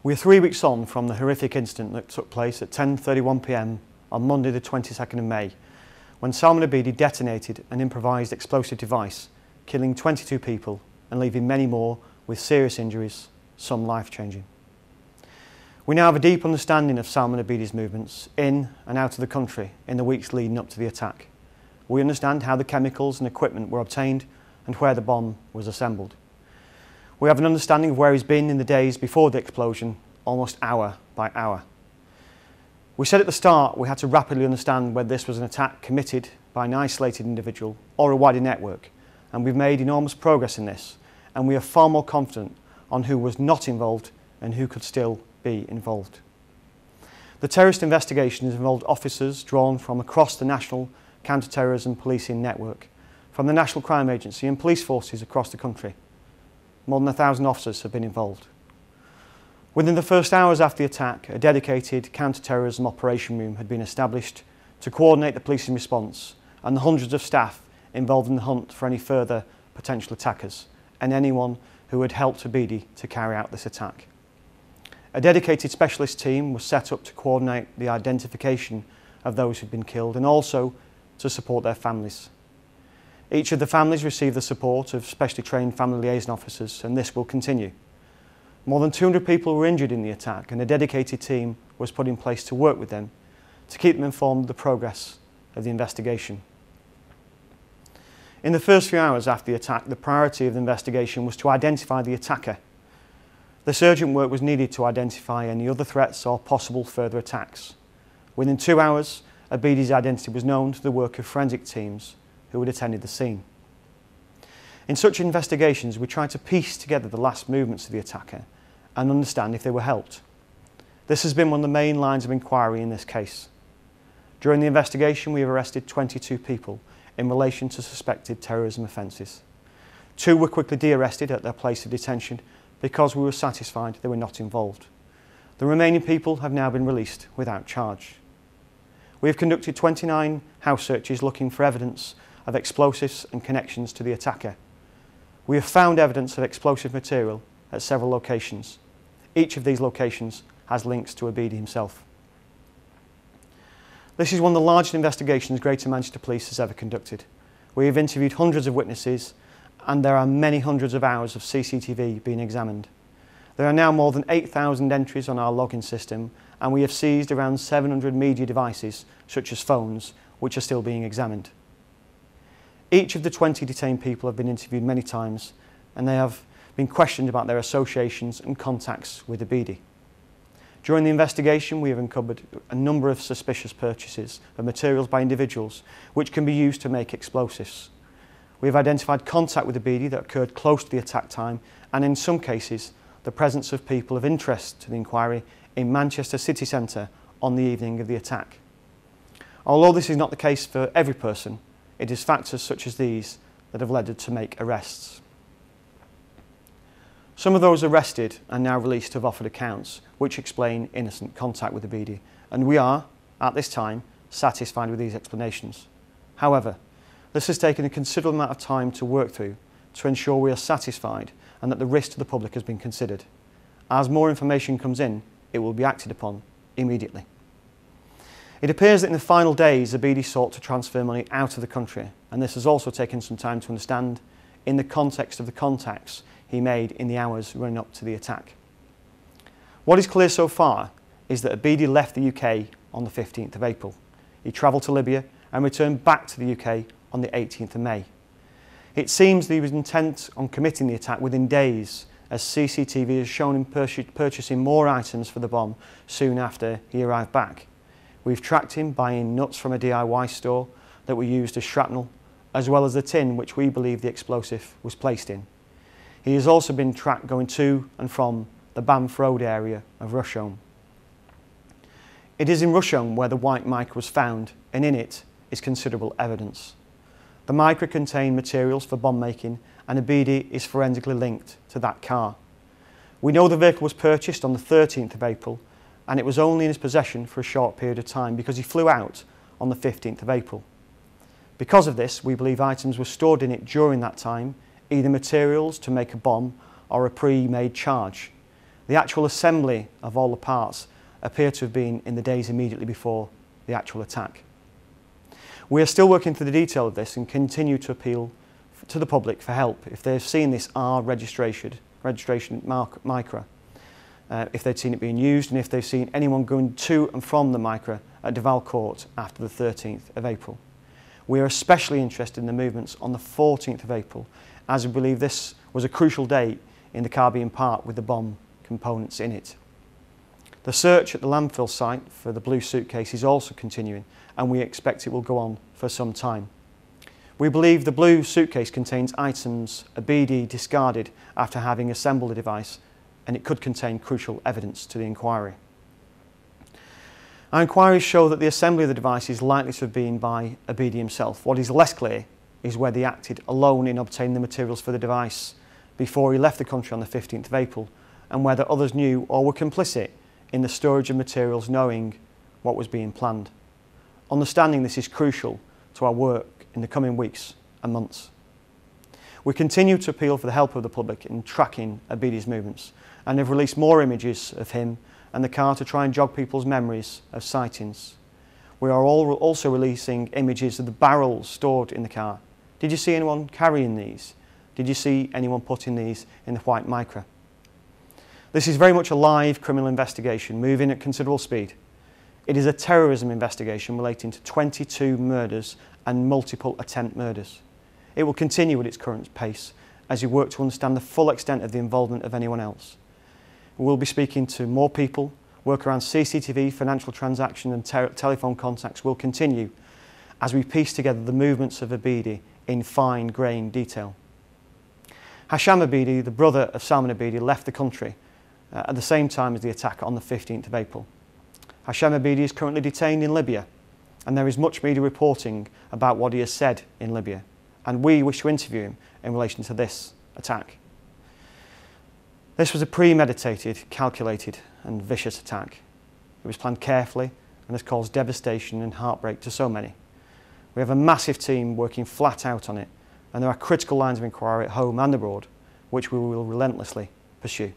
We're 3 weeks on from the horrific incident that took place at 10:31 p.m. on Monday the 22nd of May, when Salman Abedi detonated an improvised explosive device, killing 22 people and leaving many more with serious injuries, some life-changing. We now have a deep understanding of Salman Abedi's movements in and out of the country in the weeks leading up to the attack. We understand how the chemicals and equipment were obtained and where the bomb was assembled. We have an understanding of where he's been in the days before the explosion, almost hour by hour. We said at the start we had to rapidly understand whether this was an attack committed by an isolated individual or a wider network, and we've made enormous progress in this, and we are far more confident on who was not involved and who could still be involved. The terrorist investigation has involved officers drawn from across the national counter-terrorism policing network, from the National Crime Agency and police forces across the country. More than 1,000 officers have been involved. Within the first hours after the attack, a dedicated counter-terrorism operation room had been established to coordinate the policing response and the hundreds of staff involved in the hunt for any further potential attackers and anyone who had helped Abedi to carry out this attack. A dedicated specialist team was set up to coordinate the identification of those who'd been killed and also to support their families. Each of the families received the support of specially trained family liaison officers, and this will continue. More than 200 people were injured in the attack, and a dedicated team was put in place to work with them to keep them informed of the progress of the investigation. In the first few hours after the attack, the priority of the investigation was to identify the attacker. This urgent work was needed to identify any other threats or possible further attacks. Within 2 hours, Abedi's identity was known to the work of forensic teams who had attended the scene. In such investigations, we try to piece together the last movements of the attacker and understand if they were helped. This has been one of the main lines of inquiry in this case. During the investigation, we have arrested 22 people in relation to suspected terrorism offences. 2 were quickly de-arrested at their place of detention because we were satisfied they were not involved. The remaining people have now been released without charge. We have conducted 29 house searches looking for evidence of explosives and connections to the attacker. We have found evidence of explosive material at several locations. Each of these locations has links to Abedi himself. This is one of the largest investigations Greater Manchester Police has ever conducted. We have interviewed hundreds of witnesses and there are many hundreds of hours of CCTV being examined. There are now more than 8,000 entries on our logging system, and we have seized around 700 media devices, such as phones, which are still being examined. Each of the 20 detained people have been interviewed many times, and they have been questioned about their associations and contacts with Abedi. During the investigation, we have uncovered a number of suspicious purchases of materials by individuals which can be used to make explosives. We have identified contact with Abedi that occurred close to the attack time, and in some cases, the presence of people of interest to the inquiry in Manchester city centre on the evening of the attack. Although this is not the case for every person, it is factors such as these that have led us to make arrests. Some of those arrested and now released have offered accounts which explain innocent contact with Abedi, and we are, at this time, satisfied with these explanations. However, this has taken a considerable amount of time to work through to ensure we are satisfied and that the risk to the public has been considered. As more information comes in, it will be acted upon immediately. It appears that in the final days, Abedi sought to transfer money out of the country, and this has also taken some time to understand in the context of the contacts he made in the hours running up to the attack. What is clear so far is that Abedi left the UK on the 15th of April. He travelled to Libya and returned back to the UK on the 18th of May. It seems that he was intent on committing the attack within days, as CCTV has shown him purchasing more items for the bomb soon after he arrived back. We've tracked him buying nuts from a DIY store that were used as shrapnel, as well as the tin which we believe the explosive was placed in. He has also been tracked going to and from the Banff Road area of Rusholme. It is in Rusholme where the white mica was found, and in it is considerable evidence. The mica contained materials for bomb making, and Abedi is forensically linked to that car. We know the vehicle was purchased on the 13th of April, and it was only in his possession for a short period of time because he flew out on the 15th of April. Because of this, we believe items were stored in it during that time, either materials to make a bomb or a pre-made charge. The actual assembly of all the parts appear to have been in the days immediately before the actual attack. We are still working through the detail of this and continue to appeal to the public for help if they've seen this R registration micro, if they've seen it being used, and if they've seen anyone going to and from the micro at Duval Court after the 13th of April. We are especially interested in the movements on the 14th of April, as we believe this was a crucial date in the car being parked with the bomb components in it. The search at the landfill site for the blue suitcase is also continuing, and we expect it will go on for some time. We believe the blue suitcase contains items a BD discarded after having assembled the device, and it could contain crucial evidence to the inquiry. Our inquiries show that the assembly of the device is likely to have been by a BD himself. What is less clear is whether he acted alone in obtaining the materials for the device before he left the country on the 15th of April, and whether others knew or were complicit in the storage of materials, knowing what was being planned. Understanding this is crucial to our work in the coming weeks and months. We continue to appeal for the help of the public in tracking Abidi's movements, and have released more images of him and the car to try and jog people's memories of sightings. We are also releasing images of the barrels stored in the car. Did you see anyone carrying these? Did you see anyone putting these in the white micro? This is very much a live criminal investigation, moving at considerable speed. It is a terrorism investigation relating to 22 murders and multiple attempt murders. It will continue at its current pace as we work to understand the full extent of the involvement of anyone else. We will be speaking to more people. Work around CCTV, financial transaction and telephone contacts will continue as we piece together the movements of Abidi in fine-grained detail. Hasham Abidi, the brother of Salman Abidi, left the country at the same time as the attack on the 15th of April. Hasham Abidi is currently detained in Libya, and there is much media reporting about what he has said in Libya, and we wish to interview him in relation to this attack. This was a premeditated, calculated and vicious attack. It was planned carefully and has caused devastation and heartbreak to so many. We have a massive team working flat out on it, and there are critical lines of inquiry at home and abroad which we will relentlessly pursue.